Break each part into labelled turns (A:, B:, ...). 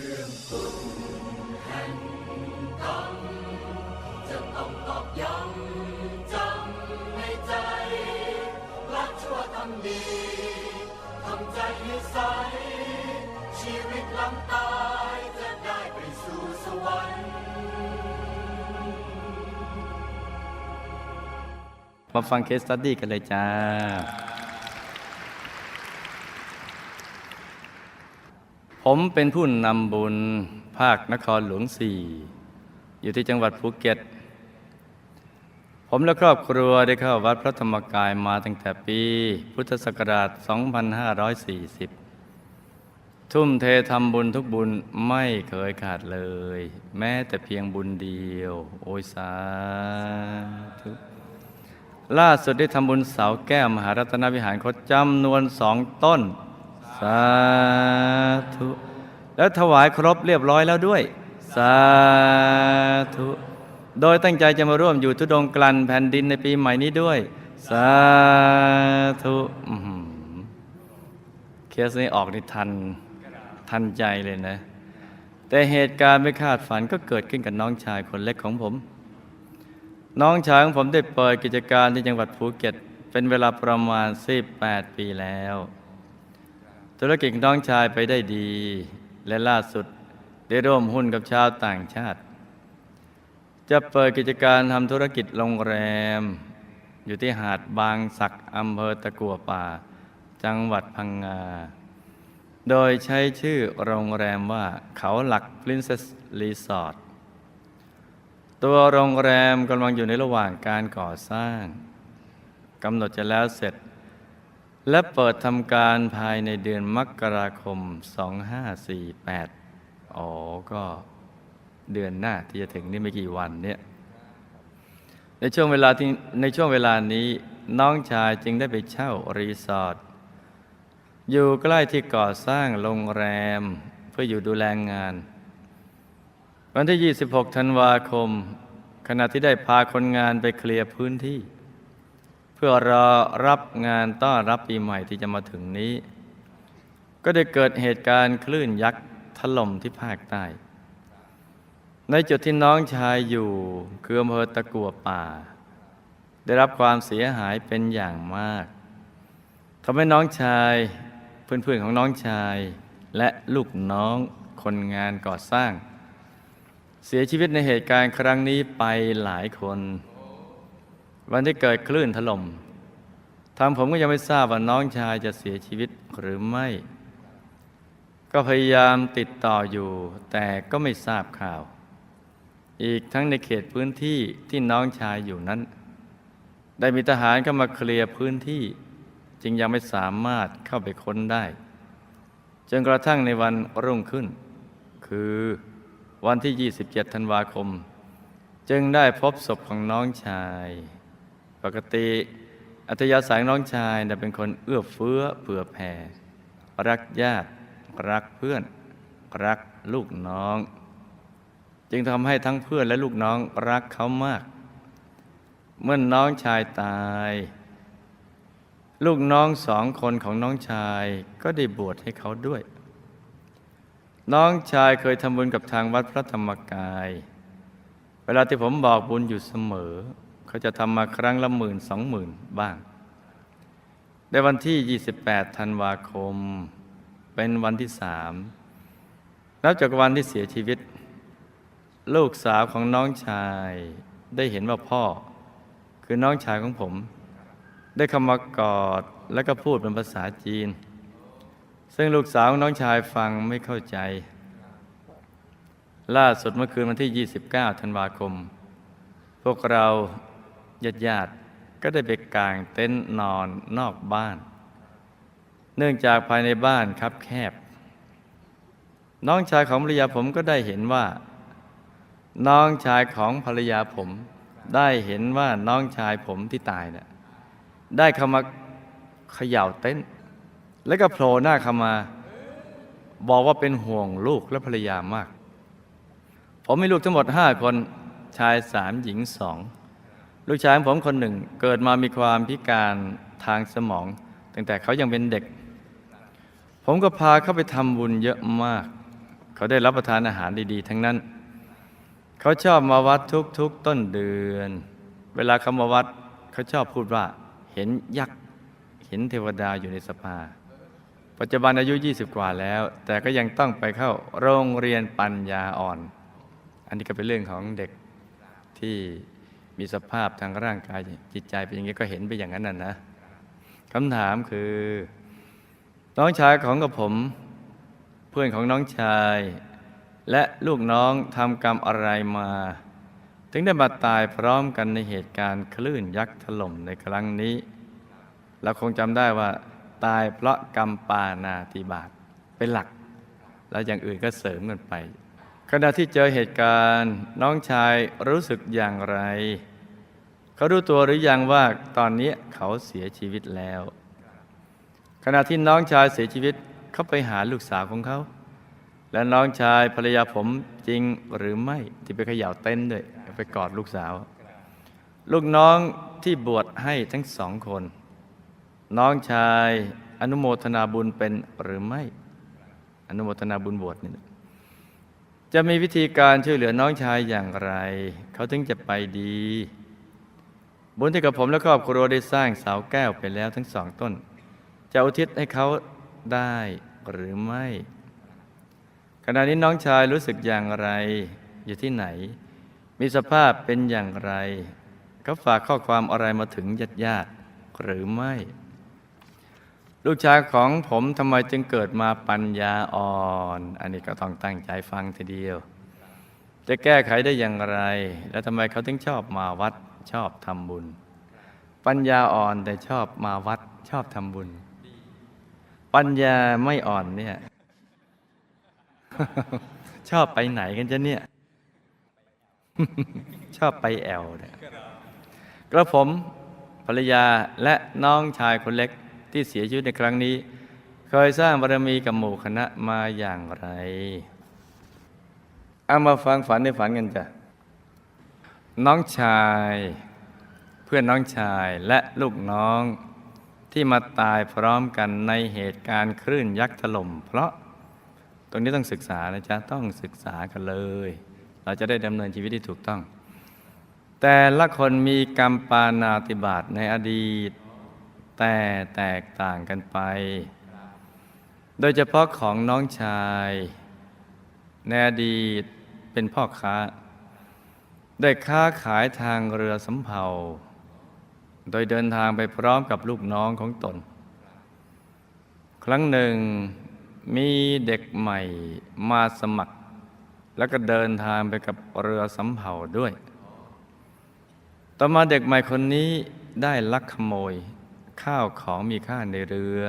A: แห่งกรรมจะต้องตอกย้ำจำในใจละชั่วทำดีทำใจให้ใสชีวิตหลังตายจะได้ไปสู่สวรรค์
B: มาฟังเคสสตั๊ดดี้กันเลยจ้าผมเป็นผู้นำบุญภาคนครหลวง 4อยู่ที่จังหวัดภูเก็ตผมและครอบครัวได้เข้าวัดพระธรรมกายมาตั้งแต่ปีพุทธศักราช 2540 ทุ่มเททำบุญทุกบุญไม่เคยขาดเลยแม้แต่เพียงบุญเดียวโอยสาธุล่าสุดได้ทำบุญเสาแก้วมหารัตนวิหารคดจำนวน2 ต้นสาธุแล้วถวายครบเรียบร้อยแล้วด้วยสาธุโดยตั้งใจจะมาร่วมอยู่ธุดงค์กลั่นแผ่นดินในปีใหม่นี้ด้วยสาธุเคสนี้ออกนี่ทันใจเลยนะแต่เหตุการณ์ไม่คาดฝันก็เกิดขึ้นกับน้องชายคนเล็กของผมน้องชายของผมได้เปิดกิจการที่จังหวัดภูเก็ตเป็นเวลาประมาณ18 ปีแล้วธุรกิจของน้องชายไปได้ดีและล่าสุดได้ร่วมหุ้นกับชาวต่างชาติจะเปิดกิจการทำธุรกิจโรงแรมอยู่ที่หาดบางสักอำเภอตะกั่วป่าจังหวัดพังงาโดยใช้ชื่อโรงแรมว่าเขาหลัก Princess Resort ตัวโรงแรมกำลังอยู่ในระหว่างการก่อสร้างกำหนดจะแล้วเสร็จและเปิดทำการภายในเดือนมกราคม 2548ก็เดือนหน้าที่จะถึงนี่ไม่กี่วันเนี่ยในช่วงเวลานี้น้องชายจึงได้ไปเช่ารีสอร์ทอยู่ใกล้ที่ก่อสร้างโรงแรมเพื่ออยู่ดูแลงานวันที่ 26 ธันวาคมขณะที่ได้พาคนงานไปเคลียร์พื้นที่เพื่อรอรับงานต้อนรับปีใหม่ที่จะมาถึงนี้ก็ได้เกิดเหตุการณ์คลื่นยักษ์ถล่มที่ภาคใต้ในจุดที่น้องชายอยู่คืออำเภอตะกั่วป่าได้รับความเสียหายเป็นอย่างมากทำให้น้องชายเพื่อนๆของน้องชายและลูกน้องคนงานก่อสร้างเสียชีวิตในเหตุการณ์ครั้งนี้ไปหลายคนวันที่เกิดคลื่นถล่มทางผมก็ยังไม่ทราบว่าน้องชายจะเสียชีวิตหรือไม่ก็พยายามติดต่ออยู่แต่ก็ไม่ทราบข่าวอีกทั้งในเขตพื้นที่ที่น้องชายอยู่นั้นได้มีทหารเข้ามาเคลียร์พื้นที่จึงยังไม่สามารถเข้าไปค้นได้จนกระทั่งในวันรุ่งขึ้นคือวันที่ 27 ธันวาคมจึงได้พบศพของน้องชายปกติอัธยาศัยน้องชายเป็นคนเอื้อเฟื้อเผื่อแผ่รักญาติรักเพื่อนรักลูกน้องจึงทำให้ทั้งเพื่อนและลูกน้องรักเขามากเมื่อน้องชายตายลูกน้อง2 คนของน้องชายก็ได้บวชให้เขาด้วยน้องชายเคยทำบุญกับทางวัดพระธรรมกายเวลาที่ผมบอกบุญอยู่เสมอเขาจะทำมาครั้งละ10,000-20,000บ้างในวันที่ 28 ธันวาคมเป็นวันที่ 3นับจากวันที่เสียชีวิตลูกสาวของน้องชายได้เห็นว่าพ่อคือน้องชายของผมได้เข้ามากอดและก็พูดเป็นภาษาจีนซึ่งลูกสาวของน้องชายฟังไม่เข้าใจล่าสุดเมื่อคืนวันที่ 29 ธันวาคมพวกเราญาติก็ได้ไปกางเต็นท์นอนนอกบ้านเนื่องจากภายในบ้านคับแคบน้องชายของภรรยาผมก็ได้เห็นว่าน้องชายของภรรยาผมได้เห็นว่าน้องชายผมที่ตายน่ะได้เข้ามาเขย่าเต็นท์แล้วก็โผล่หน้าเข้ามาบอกว่าเป็นห่วงลูกและภรรยามากผมมีลูกทั้งหมด5 คนชาย3หญิง2ลูกชายของผมคนหนึ่งเกิดมามีความพิการทางสมองตั้งแต่เขายังเป็นเด็กผมก็พาเขาไปทำบุญเยอะมาก เขาได้รับประทานอาหารดีๆทั้งนั้นเขาชอบมาวัดทุกๆต้นเดือนเวลาเขามาวัดเขาชอบพูดว่าเห็นยักษ์เห็นเทวดาอยู่ในสภาปัจจุบันอายุ20 กว่าแล้วแต่ก็ยังต้องไปเข้าโรงเรียนปัญญาอ่อนอันนี้ก็เป็นเรื่องของเด็กที่มีสภาพทางร่างกายจิตใจเป็นอย่างนี้ก็เห็นไปอย่างนั้นนะคำถามคือน้องชายของกับผมเพื่อนของน้องชายและลูกน้องทำกรรมอะไรมาถึงได้มาตายพร้อมกันในเหตุการณ์คลื่นยักษ์ถล่มในครั้งนี้เราคงจำได้ว่าตายเพราะกรรมปาณาติบาตเป็นหลักแล้วอย่างอื่นก็เสริมกันไปขณะที่เจอเหตุการณ์น้องชายรู้สึกอย่างไรเขารู้ตัวหรือยังว่าตอนนี้เขาเสียชีวิตแล้วขณะที่น้องชายเสียชีวิตเขาไปหาลูกสาวของเขาและน้องชายภรรยาผมจริงหรือไม่ที่ไปเขย่าเต็นท์ด้วยไปกอดลูกสาวลูกน้องที่บวชให้ทั้ง2 คนน้องชายอนุโมทนาบุญเป็นหรือไม่อนุโมทนาบุญบวชนี่จะมีวิธีการช่วยเหลือน้องชายอย่างไรเขาถึงจะไปดีบุญที่กับผมและครอบครัวได้สร้างเสาแก้วไปแล้วทั้ง2 ต้นจะอุทิศให้เขาได้หรือไม่ขณะนี้น้องชายรู้สึกอย่างไรอยู่ที่ไหนมีสภาพเป็นอย่างไรเขาฝากข้อความอะไรมาถึงญาติหรือไม่ลูกชายของผมทำไมจึงเกิดมาปัญญาอ่อนอันนี้ก็ต้องตั้งใจฟังทีเดียวจะแก้ไขได้อย่างไรแล้วทำไมเขาถึงชอบมาวัดชอบทำบุญปัญญาอ่อนแต่ชอบมาวัดชอบทำบุญปัญญาไม่อ่อนเนี่ย ชอบไปไหนกันจ๊ะเนี่ย ชอบไปแอวเนี่ยกระผมภรรยาและน้องชายคนเล็กที่เสียชีวิตในครั้งนี้เคยสร้างบารมีกับหมู่คณะมาอย่างไรเอามาฟังฝันในฝันกันจ้ะน้องชายเพื่อนน้องชายและลูกน้องที่มาตายพร้อมกันในเหตุการณ์คลื่นยักษ์ถล่มเพราะตรงนี้ต้องศึกษานะจ๊ะต้องศึกษากันเลยเราจะได้ดำเนินชีวิตที่ถูกต้องแต่ละคนมีกรรมปาณาติบาตในอดีตแต่แตกต่างกันไปโดยเฉพาะของน้องชายในอดีตเป็นพ่อค้าได้ค้าขายทางเรือสำเภาโดยเดินทางไปพร้อมกับลูกน้องของตนครั้งหนึ่งมีเด็กใหม่มาสมัครแล้วก็เดินทางไปกับเรือสำเภาด้วยต่อมาเด็กใหม่คนนี้ได้ลักขโมยข้าวของมีค่าในเรือ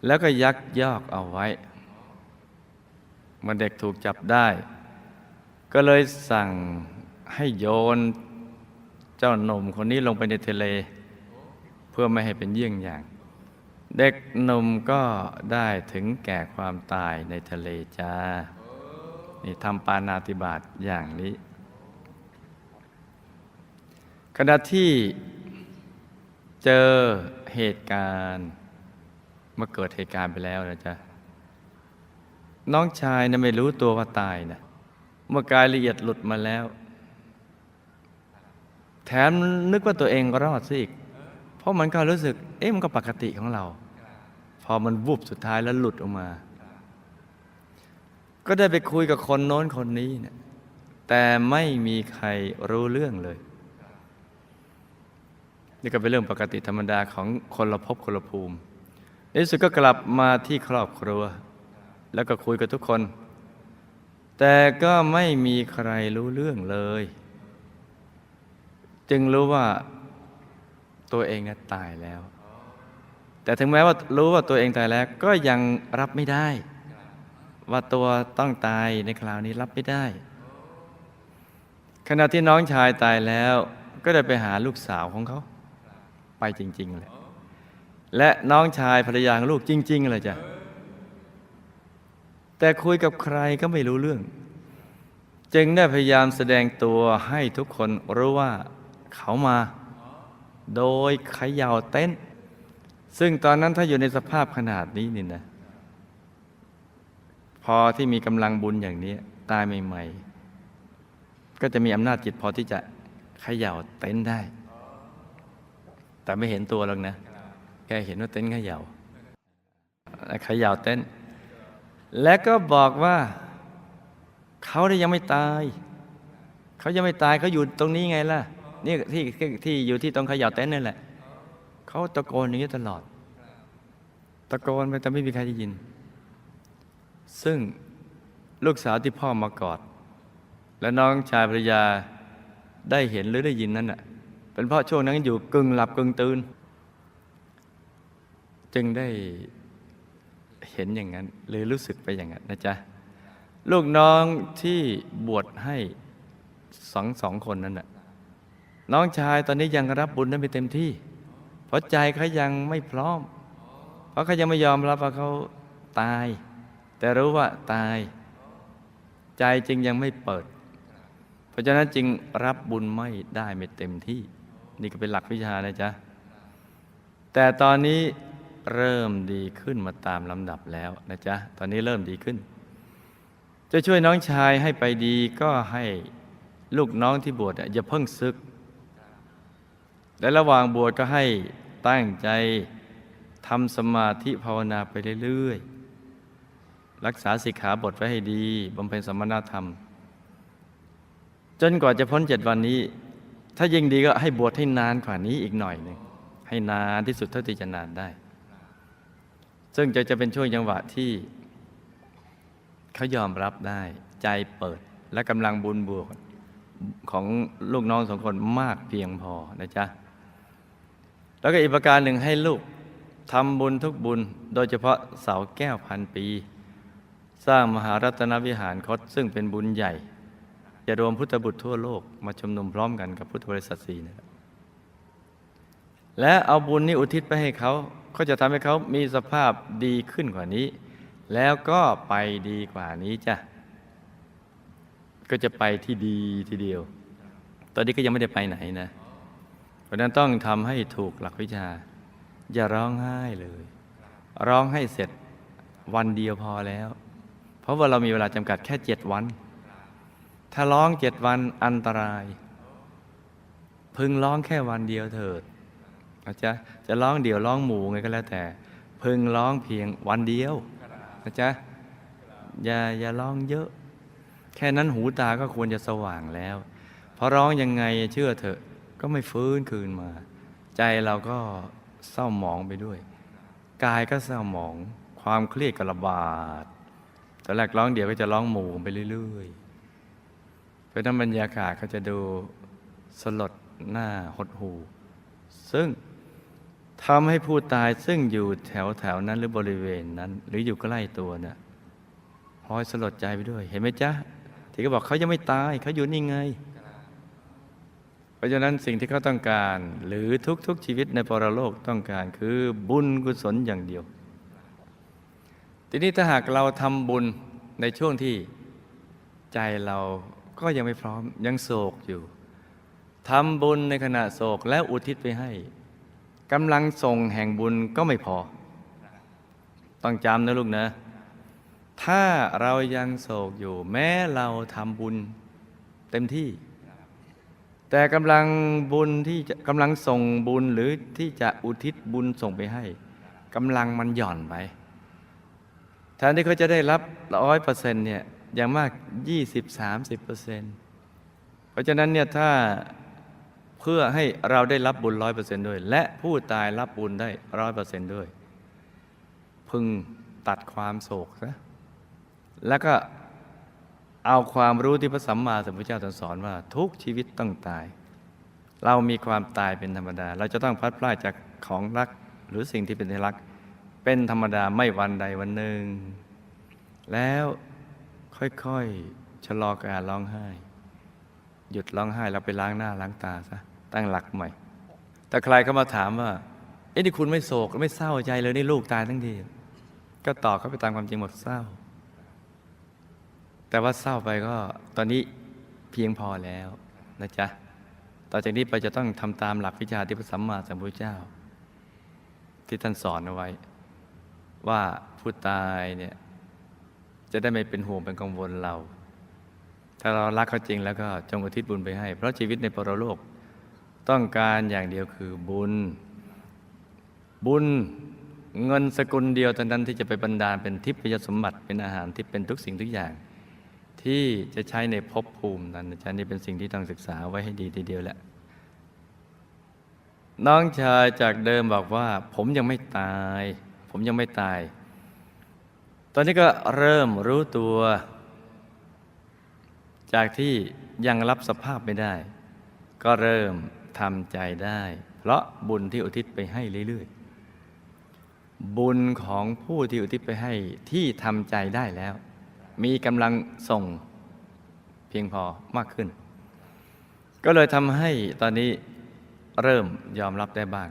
B: แล้วก็ยักยอกเอาไว้เมื่อเด็กถูกจับได้ก็เลยสั่งให้โยนเจ้าหนุ่มคนนี้ลงไปในทะเลเพื่อไม่ให้เป็นเยี่ยงอย่างเด็กหนุ่มก็ได้ถึงแก่ความตายในทะเลจ้านี่ทำปาณาติบาตอย่างนี้ขณะที่เจอเหตุการณ์เมื่อเกิดเหตุการณ์ไปแล้วนะจ๊ะน้องชายนะไม่รู้ตัวว่าตายนะเมื่อกายละเอียดหลุดมาแล้วแถมนึกว่าตัวเองรอดซะอีกเพราะมันก็รู้สึกมันก็ปกติของเราพอมันวุบสุดท้ายแล้วหลุดออกมาก็ได้ไปคุยกับคนโน้นคนนี้เนี่ยแต่ไม่มีใครรู้เรื่องเลยนี่ก็เป็นเรื่องปกติธรรมดาของคนละภพคนละภูมิในที่สุดก็กลับมาที่ครอบครัวแล้วก็คุยกับทุกคนแต่ก็ไม่มีใครรู้เรื่องเลยจึงรู้ว่าตัวเองน่ะตายแล้วแต่ถึงแม้ว่ารู้ว่าตัวเองตายแล้วก็ยังรับไม่ได้ว่าตัวต้องตายในคราวนี้รับไม่ได้ขณะที่น้องชายตายแล้วก็ได้ไปหาลูกสาวของเขาไปจริงๆเลยและน้องชายภรรยาของลูกจริงๆเลยจ้ะแต่คุยกับใครก็ไม่รู้เรื่องจึงได้พยายามแสดงตัวให้ทุกคนรู้ว่าเขามาโดยเขย่าเต็นท์ซึ่งตอนนั้นถ้าอยู่ในสภาพขนาดนี้นี่นะพ พอที่มีกำลังบุญอย่างนี้ตายใหม่ๆก็จะมีอำนาจจิตพอที่จะเขย่าเต็นท์ได้แต่ไม่เห็นตัวหรอกนะแค่เห็นว่าเต็นท์เขย่าเต็นท์และก็บอกว่าเขาได้ยังไม่ตายเขาอยู่ตรงนี้ไงล่ะนี่ที่อยู่ที่ตรงเขย่าเต็นท์นั่นแหละเขาตะโกนอย่างนี้ตลอดตะโกนไปแต่ไม่มีใครได้ยินซึ่งลูกสาวที่พ่อมากอดและน้องชายภรรยาได้เห็นหรือได้ยินนั้นน่ะเป็นเพราะช่วงนั้นอยู่กึ่งหลับกึ่งตื่นจึงได้เห็นอย่างนั้นหรือรู้สึกไปอย่างนั้นนะจ๊ะลูกน้องที่บวชให้สองคนนั้นน่ะน้องชายตอนนี้ยังรับบุญนั้นไม่เต็มที่เพราะใจเขายังไม่พร้อมเพราะเขายังไม่ยอมรับว่าเขาตายแต่รู้ว่าตายใจจึงยังไม่เปิดเพราะฉะนั้นจึงรับบุญไม่ได้ไม่เต็มที่นี่ก็เป็นหลักวิชานะจ๊ะแต่ตอนนี้เริ่มดีขึ้นมาตามลำดับแล้วนะจ๊ะตอนนี้เริ่มดีขึ้นจะช่วยน้องชายให้ไปดีก็ให้ลูกน้องที่บวชอย่าเพิ่งศึกและระหว่างบวชก็ให้ตั้งใจทำสมาธิภาวนาไปเรื่อยๆรักษาสิกขาบทไว้ให้ดีบำเพ็ญสมณธรรมจนกว่าจะพ้น7 วันนี้ถ้ายิ่งดีก็ให้บวชให้นานกว่านี้อีกหน่อยหนึ่งให้นานที่สุดเท่าที่จะนานได้ซึ่งจะเป็นช่วงจังหวะที่เขายอมรับได้ใจเปิดและกำลังบุญบวกของลูกน้อง2 คนมากเพียงพอนะจ๊ะแล้วก็อีกประการหนึ่งให้ลูกทำบุญทุกบุญโดยเฉพาะเสาแก้วพันปีสร้างมหารัตนวิหารคตซึ่งเป็นบุญใหญ่จะรวมพุทธบุตรทั่วโลกมาชุมนุมพร้อมกันกับพุทธบริษัท4นะครับและเอาบุญนี้อุทิศไปให้เขาก็จะทำให้เขามีสภาพดีขึ้นกว่านี้แล้วก็ไปดีกว่านี้จ้ะก็จะไปที่ดีทีเดียวตอนนี้ก็ยังไม่ได้ไปไหนนะเพราะฉะนั้นต้องทำให้ถูกหลักวิชาอย่าร้องไห้เลยร้องให้เสร็จวันเดียวพอแล้วเพราะว่าเรามีเวลาจำกัดแค่7 วันถ้าร้อง7 วันอันตรายพึงร้องแค่วันเดียวเถิดนะจ๊ะจะร้องเดี่ยวร้องหมู่ไงก็แล้วแต่พึงร้องเพียงวันเดียวนะจ๊ะอย่าร้องเยอะแค่นั้นหูตาก็ควรจะสว่างแล้วเพราะร้องยังไงเชื่อเถอะก็ไม่ฟื้นคืนมาใจเราก็เศร้าหมองไปด้วยกายก็เศร้าหมองความเครียดก็ระบาดตอนแรกร้องเดี่ยวก็จะร้องหมู่ไปเรื่อยๆเพราะนั้นบรรยากาศก็จะดูสลดหน้าหดหู่ซึ่งทำให้ผู้ตายซึ่งอยู่แถวนั้นหรือบริเวณนั้นหรืออยู่ใกล้ตัวน่ะพลอยสลดใจไปด้วยเห็นไหมจ๊ะที่เขาบอกเขายังไม่ตายเขาอยู่นี่ไงเพราะฉะนั้นสิ่งที่เขาต้องการหรือทุกชีวิตในปรโลกต้องการคือบุญกุศลอย่างเดียวทีนี้ถ้าหากเราทำบุญในช่วงที่ใจเราก็ยังไม่พร้อมยังโศกอยู่ทำบุญในขณะโศกแล้วอุทิศไปให้กำลังส่งแห่งบุญก็ไม่พอต้องจำนะลูกนะถ้าเรายังโศกอยู่แม้เราทำบุญเต็มที่แต่กำลังบุญที่จะกำลังส่งบุญหรือที่จะอุทิศบุญส่งไปให้กำลังมันหย่อนไปแทนที่เขาจะได้รับ 100% เนี่ยอย่างมาก 20-30% เพราะฉะนั้นเนี่ยถ้าเพื่อให้เราได้รับบุญ 100% ด้วยและผู้ตายรับบุญได้ 100% ด้วยพึงตัดความโศกซะแล้วก็เอาความรู้ที่พระสัมมาสัมพุทธเจ้าตรัสสอนว่าทุกชีวิตต้องตายเรามีความตายเป็นธรรมดาเราจะต้องพลัดพรากจากของรักหรือสิ่งที่เป็นที่รักเป็นธรรมดาไม่วันใดวันหนึ่งแล้วค่อยๆชะลอการร้องไห้หยุดร้องไห้แล้วไปล้างหน้าล้างตาซะตั้งหลักใหม่แต่ใครเข้ามาถามว่านี่คุณไม่โศกไม่เศร้าใจเลยนี่ลูกตายทั้งทีก็ตอบเขาไปตามความจริงหมดเศร้าแต่ว่าเศร้าไปก็ตอนนี้เพียงพอแล้วนะจ๊ะต่อจากนี้ไปจะต้องทำตามหลักวิชาที่พระสัมมาสัมพุทธเจ้าที่ท่านสอนเอาไว้ว่าผู้ตายเนี่ย จะได้ไม่เป็นห่วงเป็นกังวลเรา ถ้าเรารักเขาจริงแล้วก็จงอุทิศบุญไปให้เพราะชีวิตในปรโลกต้องการอย่างเดียวคือบุญเงินสกุลเดียวเท่านั้นที่จะไปบรรดาลเป็นทิพยสมบัติเป็นอาหารที่เป็นทุกสิ่งทุกอย่างที่จะใช้ในภพภูมินั้นอาจารย์นี่เป็นสิ่งที่ต้องศึกษาไว้ให้ดีทีเดียวแหละน้องชายจากเดิมบอกว่าผมยังไม่ตายตอนนี้ก็เริ่มรู้ตัวจากที่ยังรับสภาพไม่ได้ก็เริ่มทำใจได้เพราะบุญที่อุทิศไปให้เรื่อยๆบุญของผู้ที่อุทิศไปให้ที่ทำใจได้แล้วมีกำลังส่งเพียงพอมากขึ้นก็เลยทำให้ตอนนี้เริ่มยอมรับได้บ้าง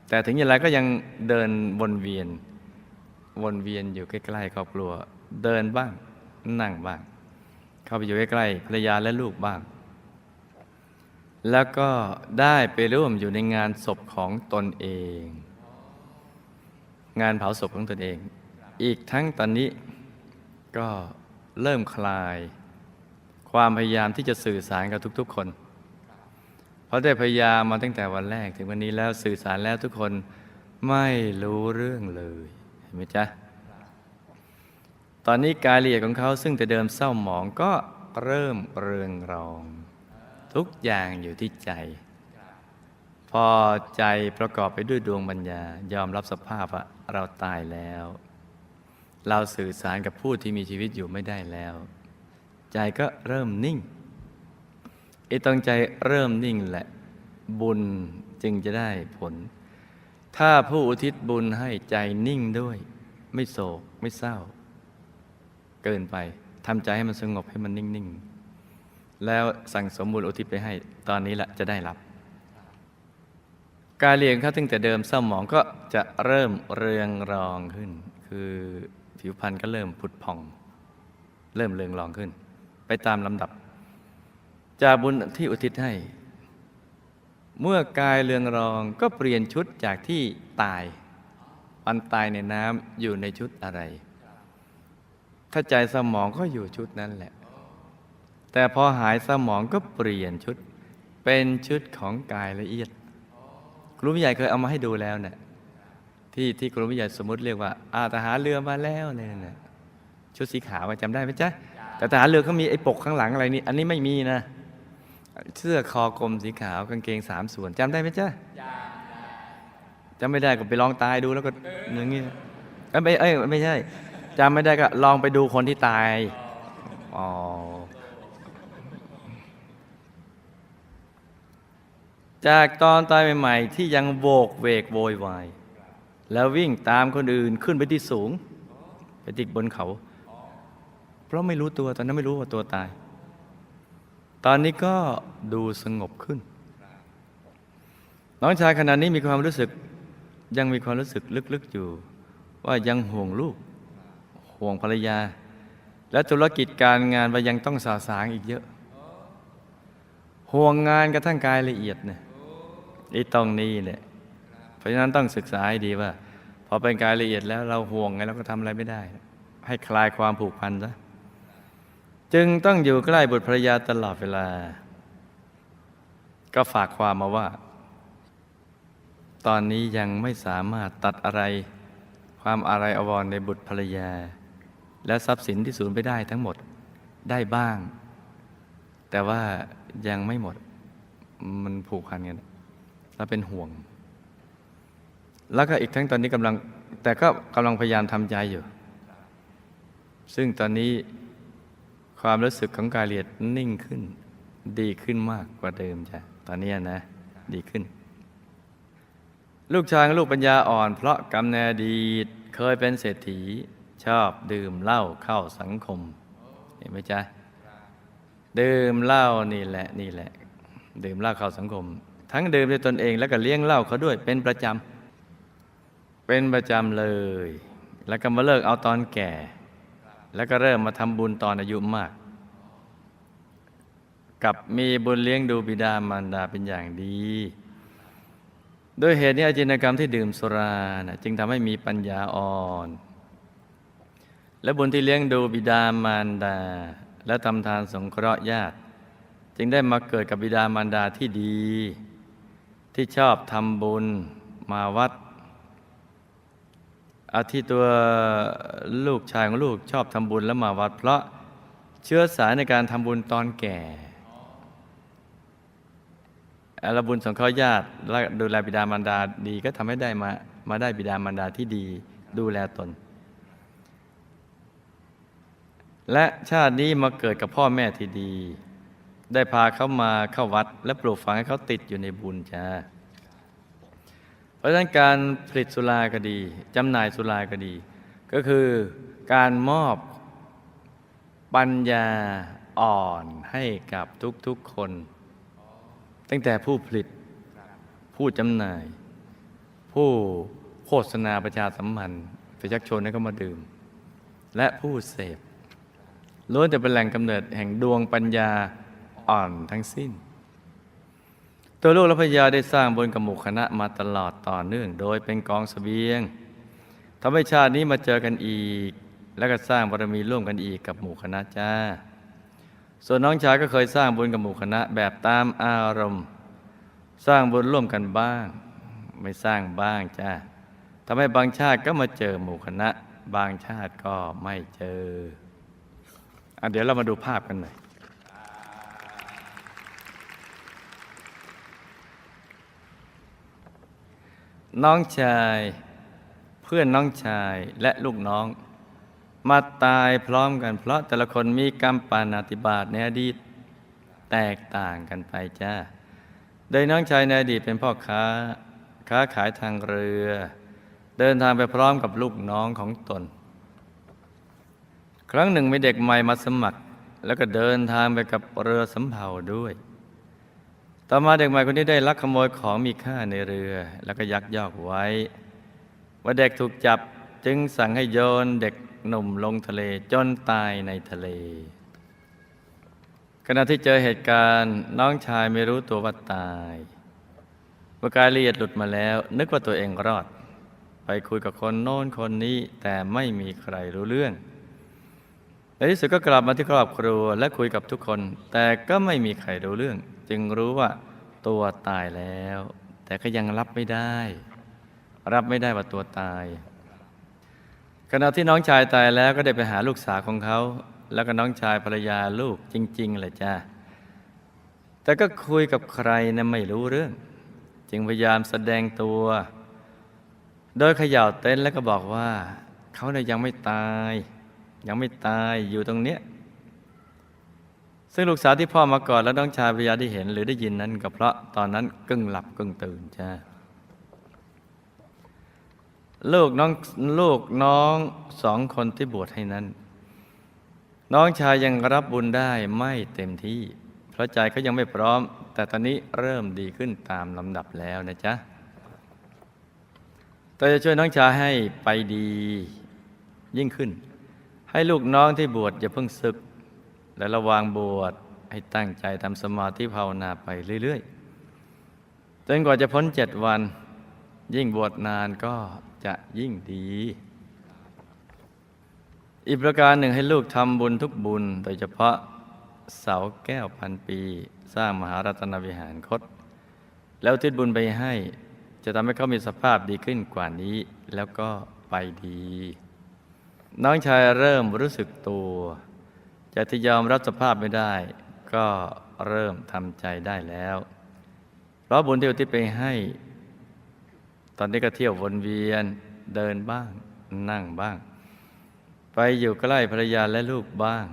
B: แต่ถึงอย่างไรก็ยังเดินวนเวียนอยู่ใกล้ๆครอบครัวเดินบ้างนั่งบ้างเข้าไปอยู่ใกล้ๆภรรยาและลูกบ้างแล้วก็ได้ไปร่วมอยู่ในงานศพของตนเองงานเผาศพของตนเองอีกทั้งตอนนี้ก็เริ่มคลายความพยายามที่จะสื่อสารกับทุกๆคนเพราะได้พยายามมาตั้งแต่วันแรกถึงวันนี้แล้วสื่อสารแล้วทุกคนไม่รู้เรื่องเลยเห็นไหมจ๊ะตอนนี้กายละเอียดของเขาซึ่งแต่เดิมเศร้าหมองก็เริ่มเรืองรองทุกอย่างอยู่ที่ใจพอใจประกอบไปด้วยดวงปัญญายอมรับสภาพว่าเราตายแล้วเราสื่อสารกับผู้ที่มีชีวิตอยู่ไม่ได้แล้วใจก็เริ่มนิ่งตรงใจเริ่มนิ่งแหละบุญจึงจะได้ผลถ้าผู้อุทิศบุญให้ใจนิ่งด้วยไม่โศกไม่เศร้าเกินไปทำใจให้มันสงบให้มันนิ่งๆแล้วสั่งสมบุญอุทิศไปให้ตอนนี้แหละจะได้รับการเรียนเขาตั้งแต่เดิมเศร้าหมองก็จะเริ่มเรืองรองขึ้นคือผิวพรรณก็เริ่มผุดผ่องเริ่มเรืองรองขึ้นไปตามลำดับจากบุญที่อุทิศให้เมื่อกายเรืองรองก็เปลี่ยนชุดจากที่ตายวันตายในน้ำอยู่ในชุดอะไรถ้าใจสมองก็อยู่ชุดนั้นแหละแต่พอหายสมองก็เปลี่ยนชุดเป็นชุดของกายละเอียดครูผู้ใหญ่เคยเอามาให้ดูแล้วเนี่ยที่ครูผู้ใหญ่สมมติเรียกว่าทหารเรือมาแล้วเนี่ยชุดสีขาวจำได้ไหมจ๊ะแต่ทหารเรือเขามีไอ้ปกข้างหลังอะไรนี่อันนี้ไม่มีนะเสื้อคอกลมสีขาวกางเกง3 ส่วนจำได้ไหมจ๊ะจำไม่ได้ก็ไปลองตายดูแล้วก็อย่างงี้ไม่ใช่จำไม่ได้ก็ลองไปดูคนที่ตายจากตอนตายใหม่ๆที่ยังโวกเวกโวยวายแล้ววิ่งตามคนอื่นขึ้นไปที่สูงไปติดบนเขาเพราะไม่รู้ตัวตอนนั้นไม่รู้ว่าตัวตายตอนนี้ก็ดูสงบขึ้นน้องชายขณะนี้มีความรู้สึกยังมีความรู้สึกลึกๆอยู่ว่ายังห่วงลูกห่วงภรรยาและธุรกิจการงานว่ายังต้องสาสางอีกเยอะห่วงงานกระทั่งกายละเอียดเนี่ยตรงนี้แหละเพราะฉะนั้นต้องศึกษาให้ดีว่าพอเป็นกายละเอียดแล้วเราห่วงไงเราก็ทำอะไรไม่ได้ให้คลายความผูกพันซะจึงต้องอยู่ใกล้บุตรภรรยาตลอดเวลาก็ฝากความมาว่าตอนนี้ยังไม่สามารถตัดอะไรความอาลัยอาวรณ์ในบุตรภรรยาและทรัพย์สินที่สูญไปได้ทั้งหมดได้บ้างแต่ว่ายังไม่หมดมันผูกพันกันแล้วเป็นห่วงแล้วก็อีกทั้งตอนนี้กำลังพยายามทำใจอยู่ซึ่งตอนนี้ความรู้สึกของกายละเอียดนิ่งขึ้นดีขึ้นมากกว่าเดิมจ้ะตอนนี้นะดีขึ้นลูกชายลูกปัญญาอ่อนเพราะกรรมในอดีตเคยเป็นเศรษฐีชอบดื่มเหล้าเข้าสังคมเห็นไหมจ๊ะดื่มเหล้านี่แหละดื่มเหล้าเข้าสังคมทั้งดื่มด้วยตนเองแล้วก็เลี้ยงเหล้าเขาด้วยเป็นประจำเลยแล้วก็มาเลิกเอาตอนแก่แล้วก็เริ่มมาทำบุญตอนอายุมากกับมีบุญเลี้ยงดูบิดามารดาเป็นอย่างดีด้วยเหตุนี้อาจินกรรมที่ดื่มสุราจึงทำให้มีปัญญาอ่อน และบุญที่เลี้ยงดูบิดามารดาและทำทานสงเคราะห์ญาติจึงได้มาเกิดกับบิดามารดาที่ดีที่ชอบทำบุญมาวัดอาที่ตัวลูกชายของลูกชอบทำบุญแล้วมาวัดเพราะเชื้อสายในการทำบุญตอนแก่และบุญสงเคราะห์ญาติและดูแลบิดามารดาดีก็ทำให้ได้มาได้บิดามารดาที่ดีดูแลตนและชาตินี้มาเกิดกับพ่อแม่ที่ดีได้พาเขามาเข้าวัดและปลูกฝังให้เขาติดอยู่ในบุญจ้าเพราะฉะนั้นการผลิตสุราก็ดีจำหน่ายสุราก็ดีก็คือการมอบปัญญาอ่อนให้กับทุกๆคนตั้งแต่ผู้ผลิตผู้จำหน่ายผู้โฆษณาประชาสัมพันธ์ไปชักชวนให้เขามาดื่มและผู้เสพล้วนแต่เป็นแหล่งกำเนิดแห่งดวงปัญญาอ่อนทั้งสิ้นตัวลูกและภรรยาได้สร้างบุญกับหมู่คณะมาตลอดต่อเนื่องโดยเป็นกองเสบียงทำให้ชาตินี้มาเจอกันอีกแล้วก็สร้างบารมีร่วมกันอีกกับหมู่คณะจ้าส่วนน้องชายก็เคยสร้างบุญกับหมู่คณะแบบตามอารมณ์สร้างบุญร่วมกันบ้างไม่สร้างบ้างจ้าทำให้บางชาติก็มาเจอหมู่คณะบางชาติก็ไม่เจอเดี๋ยวเรามาดูภาพกันหน่อยน้องชายเพื่อนน้องชายและลูกน้องมาตายพร้อมกันเพราะแต่ละคนมีกรรมปาณาติบาตในอดีตแตกต่างกันไปจ้าโดยน้องชายในอดีตเป็นพ่อค้าขายทางเรือเดินทางไปพร้อมกับลูกน้องของตนครั้งหนึ่งมีเด็กใหม่มาสมัครแล้วก็เดินทางไปกับเรือสำเภาด้วยต่อมาเด็กใหม่คนนี้ได้ลักขโมยของมีค่าในเรือแล้วก็ยักยอกไว้ว่าเด็กถูกจับจึงสั่งให้โยนเด็กหนุ่มลงทะเลจนตายในทะเลขณะที่เจอเหตุการณ์น้องชายไม่รู้ตัวว่าตายเมื่อกายละเอียดหลุดมาแล้วนึกว่าตัวเองรอดไปคุยกับคนโน้นคนนี้แต่ไม่มีใครรู้เรื่องในที่สุดก็กลับมาที่ครอบครัวและคุยกับทุกคนแต่ก็ไม่มีใครรู้เรื่องจึงรู้ว่าตัวตายแล้วแต่ก็ยังรับไม่ได้ว่าตัวตายขณะที่น้องชายตายแล้วก็ได้ไปหาลูกสาวของเขาแล้วก็น้องชายภรรยาลูกจริงๆแหละจ้าแต่ก็คุยกับใครนะไม่รู้เรื่องจึงพยายามแสดงตัวโดยเขย่าเต็นท์แล้วก็บอกว่าเขาเนี่ยยังไม่ตายอยู่ตรงเนี้ยซึ่งลูกสาวที่พ่อมาก่อนแล้วน้องชายภรรยาได้เห็นหรือได้ยินนั้นก็เพราะตอนนั้นกึ่งหลับกึ่งตื่นจ้าลูกน้องสองคนที่บวชให้นั้นน้องชายยังรับบุญได้ไม่เต็มที่เพราะใจเขายังไม่พร้อมแต่ตอนนี้เริ่มดีขึ้นตามลำดับแล้วนะจ๊ะแต่จะช่วยน้องชายให้ไปดียิ่งขึ้นให้ลูกน้องที่บวชอย่าเพิ่งสึกและระวังบวชให้ตั้งใจทำสมาธิภาวนาไปเรื่อยๆจนกว่าจะพ้น7 วันยิ่งบวชนานก็จะยิ่งดีอีกประการหนึ่งให้ลูกทำบุญทุกบุญโดยเฉพาะเสาแก้วพันปีสร้างมหารัตนวิหารคตแล้วทิศบุญไปให้จะทำให้เขามีสภาพดีขึ้นกว่านี้แล้วก็ไปดีน้องชายเริ่มรู้สึกตัวจากที่ยอมรับสภาพไม่ได้ก็เริ่มทำใจได้แล้วเพราะบุญที่อุทิศไปให้ตอนนี้ก็เที่ยววนเวียนเดินบ้างนั่งบ้างไปอยู่ใกล้ภรรยาและลูกบ้าง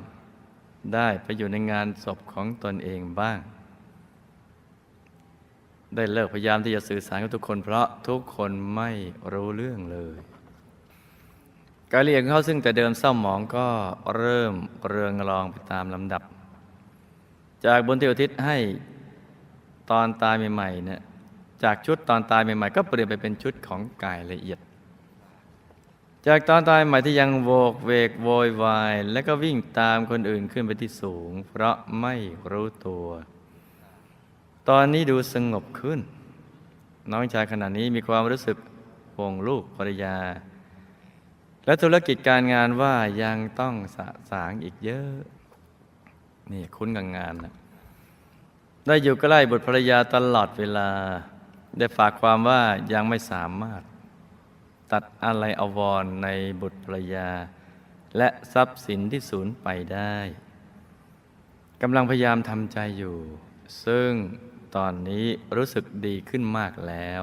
B: ได้ไปอยู่ในงานศพของตนเองบ้างได้เลิกพยายามที่จะสื่อสารกับทุกคนเพราะทุกคนไม่รู้เรื่องเลยการเรียนเขาซึ่งแต่เดิมเศร้าหมองก็เริ่มเรืองรองไปตามลำดับจากบุญที่อุทิศให้ตอนตายใหม่ๆเนี่ยจากชุดตอนตายใหม่ๆก็เปลี่ยนไปเป็นชุดของกายละเอียดจากตอนตายใหม่ที่ยังโวกเวกโวยวายและก็วิ่งตามคนอื่นขึ้นไปที่สูงเพราะไม่รู้ตัวตอนนี้ดูสงบขึ้นน้องชายขณะนี้มีความรู้สึกห่วงลูกภรรยา และธุรกิจการงานว่ายังต้องสะสางอีกเยอะนี่คุ้นกับงานนะได้อยู่ใกล้บุตรภรรยาตลอดเวลาได้ฝากความว่ายังไม่สามารถตัดอะไรอาวรณ์ในบุตรภรรยาและทรัพย์สินที่สูญไปได้กำลังพยายามทำใจอยู่ ซึ่งตอนนี้รู้สึกดีขึ้นมากแล้ว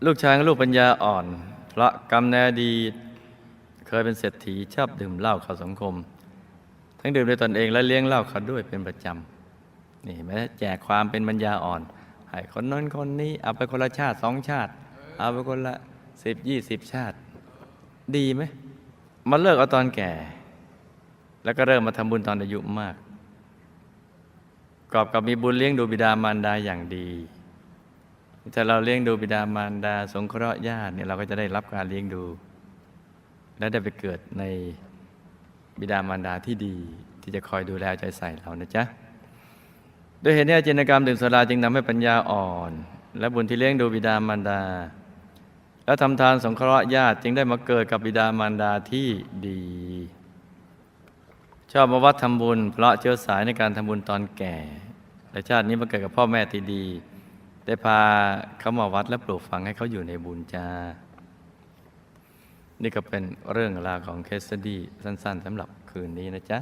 B: ลูกชายกับลูกปัญญาอ่อนเพราะกรรมในอดีตเคยเป็นเศรษฐีชอบดื่มเหล้าเข้าสังคมทั้งดื่มด้วยตนเองและเลี้ยงเหล้าเขาด้วยเป็นประจำนี่เห็นไหมแจกความเป็นปัญญาอ่อนให้คนนั้นคนนี้เอาไปคนละชาติ2 ชาติเอาไปคนละ10-20 ชาติดีไหมมาเลิกเอาตอนแก่แล้วก็เริ่มมาทำบุญตอนอายุมากกอบกับมีบุญเลี้ยงดูบิดามารดาอย่างดีถ้าเราเลี้ยงดูบิดามารดาสงเคราะห์ญาติเนี่ยเราก็จะได้รับการเลี้ยงดูและได้ไปเกิดในบิดามารดาที่ดีที่จะคอยดูแลใจใส่เรานะจ๊ะด้วยเหตุนี้อาจินกรรมดื่มสุราจึงทำให้ปัญญาอ่อนและบุญที่เลี้ยงดูบิดามารดาและทำทานสงเคราะห์ญาติจึงได้มาเกิดกับบิดามารดาที่ดีชอบมาวัดทำบุญเพราะเชื้อสายในการทำบุญตอนแก่และชาตินี้มาเกิดกับพ่อแม่ที่ดีได้พาเขามาวัดและปลูกฝังให้เขาอยู่ในบุญจ้านี่ก็เป็นเรื่องราวของเคสสตี้สั้นๆสำหรับคืนนี้นะจ๊ะ